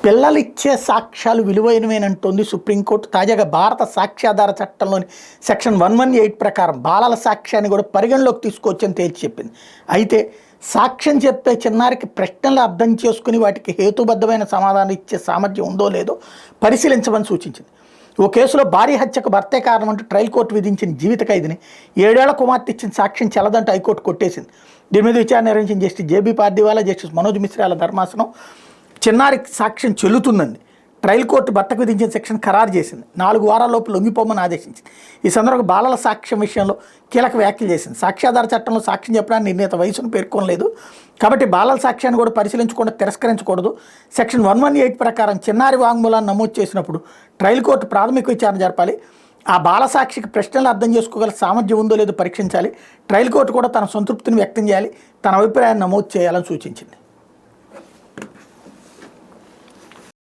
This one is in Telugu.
పిల్లలిచ్చే సాక్ష్యాలు విలువైనవేనంటోంది సుప్రీంకోర్టు. తాజాగా భారత సాక్ష్యాధార చట్టంలోని సెక్షన్ 118 ప్రకారం బాలల సాక్ష్యాన్ని కూడా పరిగణలోకి తీసుకోవచ్చని తేల్చి చెప్పింది. అయితే సాక్ష్యం చెప్పే చిన్నారికి ప్రశ్నలు అర్థం చేసుకుని వాటికి హేతుబద్ధమైన సమాధానం ఇచ్చే సామర్థ్యం ఉందో లేదో పరిశీలించమని సూచించింది. ఓ కేసులో భారీ హత్యకు భర్తే కారణం అంటూ ట్రయల్ కోర్టు విధించిన జీవిత ఖైదుని 7 ఏళ్ల కుమార్తె ఇచ్చిన సాక్ష్యం చెల్లదంటూ హైకోర్టు కొట్టేసింది. దీని మీద విచారణ నిర్వహించిన justice JB Pardiwala, justice Manoj మిశ్రాల ధర్మాసనం చిన్నారి సాక్ష్యం చెల్లుతుందండి. ట్రయల్ కోర్టు భర్తకు విధించిన సెక్షన్ ఖరారు చేసింది. 4 వారాల్లోపు లొంగిపోమని ఆదేశించింది. ఈ సందర్భంగా బాలల సాక్ష్యం విషయంలో కీలక వ్యాఖ్యలు చేసింది. సాక్ష్యాధార చట్టంలో సాక్ష్యం చెప్పడానికి నిర్ణీత వయసును పేర్కొనలేదు కాబట్టి బాలల సాక్ష్యాన్ని కూడా పరిశీలించకుండా తిరస్కరించకూడదు. సెక్షన్ 118 ప్రకారం చిన్నారి వాంగ్మూలాన్ని నమోదు చేసినప్పుడు ట్రయల్ కోర్టు ప్రాథమిక విచారణ జరపాలి. ఆ బాల సాక్షికి ప్రశ్నలు అర్థం చేసుకోగల సామర్థ్యం ఉందో లేదో పరీక్షించాలి. ట్రయల్ కోర్టు కూడా తన సంతృప్తిని వ్యక్తం చేయాలి, తన అభిప్రాయాన్ని నమోదు చేయాలని సూచించింది.